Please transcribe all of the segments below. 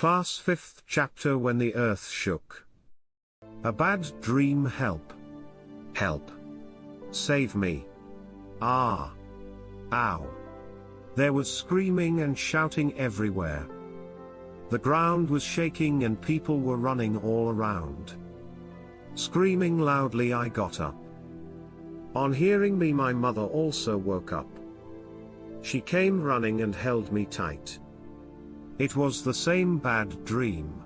Class 5th chapter. When the earth shook. A bad dream. Help. Help. Save me. Ah. Ow. There was screaming and shouting everywhere. The ground was shaking and people were running all around. Screaming loudly, I got up. On hearing me, my mother also woke up. She came running and held me tight. It was the same bad dream.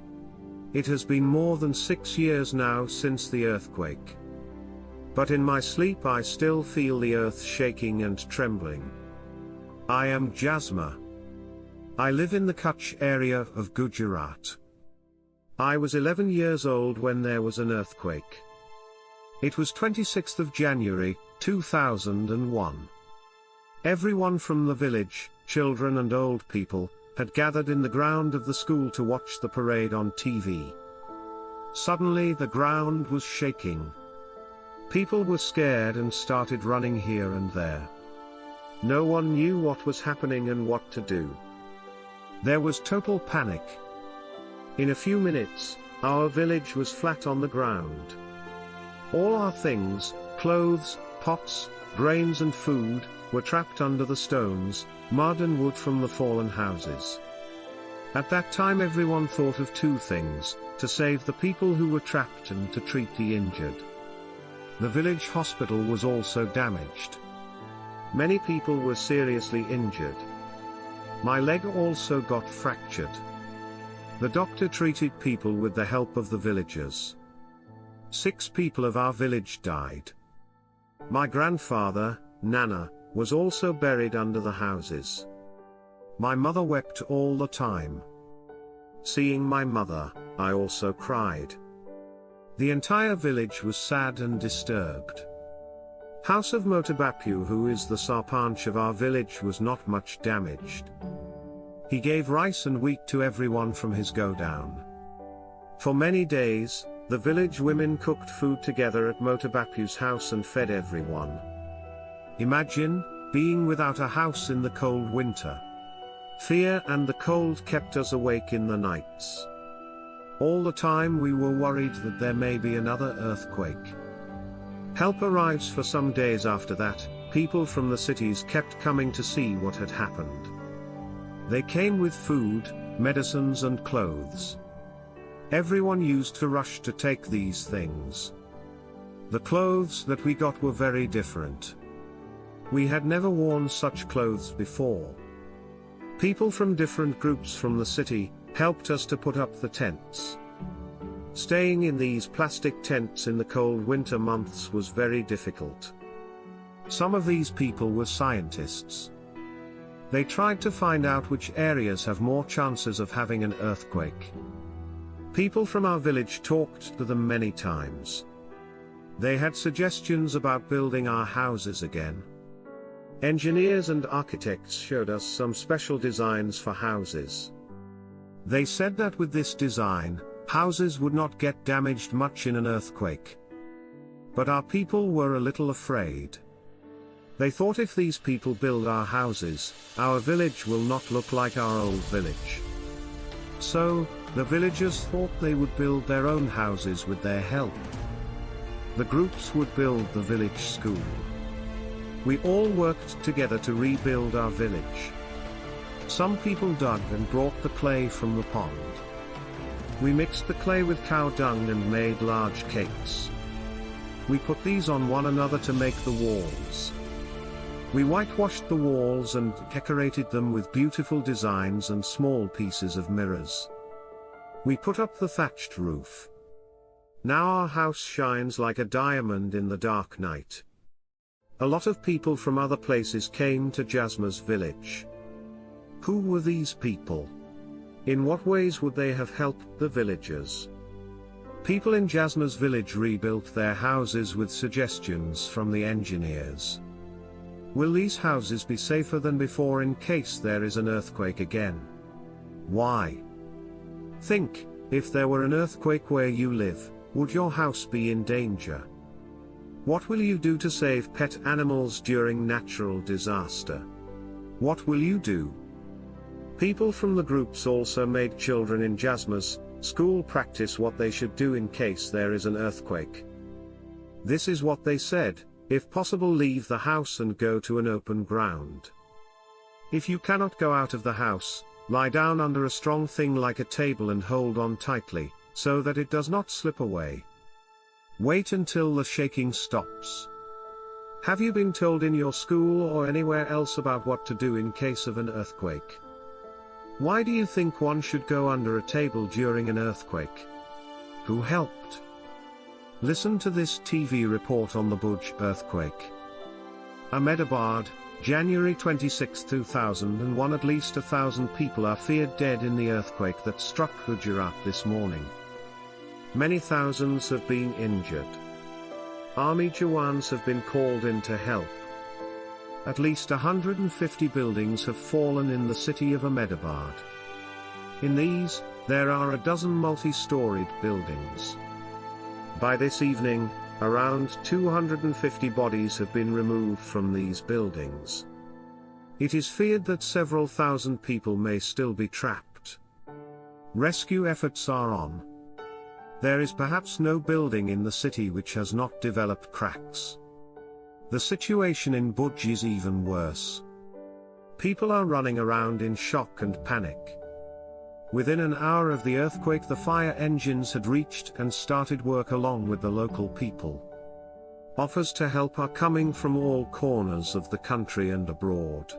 It has been more than 6 years now since the earthquake. But in my sleep I still feel the earth shaking and trembling. I am Jasma. I live in the Kutch area of Gujarat. I was 11 years old when there was an earthquake. It was 26th of January, 2001. Everyone from the village, children and old people, had gathered in the ground of the school to watch the parade on TV. Suddenly the ground was shaking. People were scared and started running here and there. No one knew what was happening and what to do. There was total panic. In a few minutes, our village was flat on the ground. All our things, clothes, pots, grains and food, were trapped under the stones, mud and wood from the fallen houses. At that time everyone thought of two things: to save the people who were trapped and to treat the injured. The village hospital was also damaged. Many people were seriously injured. My leg also got fractured. The doctor treated people with the help of the villagers. 6 people of our village died. My grandfather, Nana, was also buried under the houses. My mother wept all the time. Seeing my mother, I also cried. The entire village was sad and disturbed. House of Motabapu, who is the sarpanch of our village, was not much damaged. He gave rice and wheat to everyone from his go-down. For many days, the village women cooked food together at Motabapu's house and fed everyone. Imagine being without a house in the cold winter. Fear and the cold kept us awake in the nights. All the time we were worried that there may be another earthquake. Help arrives for some days after that. People from the cities kept coming to see what had happened. They came with food, medicines and clothes. Everyone used to rush to take these things. The clothes that we got were very different. We had never worn such clothes before. People from different groups from the city helped us to put up the tents. Staying in these plastic tents in the cold winter months was very difficult. Some of these people were scientists. They tried to find out which areas have more chances of having an earthquake. People from our village talked to them many times. They had suggestions about building our houses again. Engineers and architects showed us some special designs for houses. They said that with this design, houses would not get damaged much in an earthquake. But our people were a little afraid. They thought if these people build our houses, our village will not look like our old village. So, the villagers thought they would build their own houses with their help. The groups would build the village school. We all worked together to rebuild our village. Some people dug and brought the clay from the pond. We mixed the clay with cow dung and made large cakes. We put these on one another to make the walls. We whitewashed the walls and decorated them with beautiful designs and small pieces of mirrors. We put up the thatched roof. Now our house shines like a diamond in the dark night. A lot of people from other places came to Jasma's village. Who were these people? In what ways would they have helped the villagers? People in Jasma's village rebuilt their houses with suggestions from the engineers. Will these houses be safer than before in case there is an earthquake again? Why? Think, if there were an earthquake where you live, would your house be in danger? What will you do to save pet animals during natural disaster? What will you do? People from the groups also made children in Jasma's school practice what they should do in case there is an earthquake. This is what they said: if possible, leave the house and go to an open ground. If you cannot go out of the house, lie down under a strong thing like a table and hold on tightly, so that it does not slip away. Wait until the shaking stops. Have you been told in your school or anywhere else about what to do in case of an earthquake? Why do you think one should go under a table during an earthquake? Who helped? Listen to this TV report on the Bhuj earthquake. Ahmedabad, January 26, 2001. At least 1,000 people are feared dead in the earthquake that struck Gujarat this morning. Many thousands have been injured. Army Jawans have been called in to help. At least 150 buildings have fallen in the city of Ahmedabad. In these, there are a dozen multi-storied buildings. By this evening, around 250 bodies have been removed from these buildings. It is feared that several thousand people may still be trapped. Rescue efforts are on. There is perhaps no building in the city which has not developed cracks. The situation in Bhuj is even worse. People are running around in shock and panic. Within an hour of the earthquake, the fire engines had reached and started work along with the local people. Offers to help are coming from all corners of the country and abroad.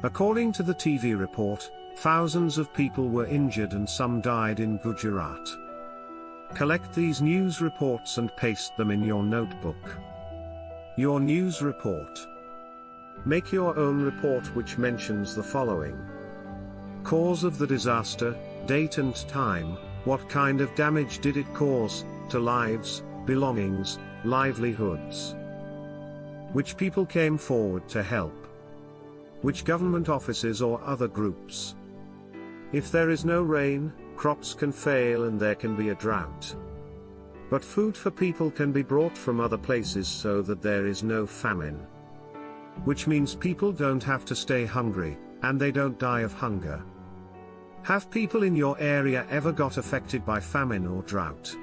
According to the TV report, thousands of people were injured and some died in Gujarat. Collect these news reports and paste them in your notebook. Your news report. Make your own report which mentions the following: cause of the disaster, date and time, what kind of damage did it cause, to lives, belongings, livelihoods. Which people came forward to help. Which government offices or other groups. If there is no rain, crops can fail and there can be a drought. But food for people can be brought from other places so that there is no famine. Which means people don't have to stay hungry, and they don't die of hunger. Have people in your area ever got affected by famine or drought?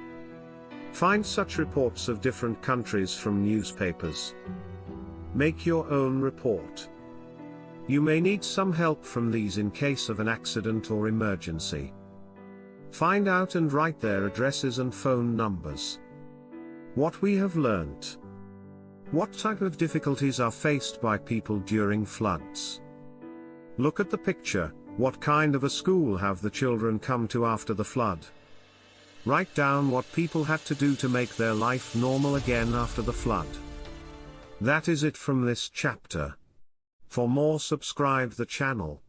Find such reports of different countries from newspapers. Make your own report. You may need some help from these in case of an accident or emergency. Find out and write their addresses and phone numbers. What we have learnt. What type of difficulties are faced by people during floods? Look at the picture. What kind of a school have the children come to after the flood? Write down what people had to do to make their life normal again after the flood. That is it from this chapter. For more, subscribe the channel.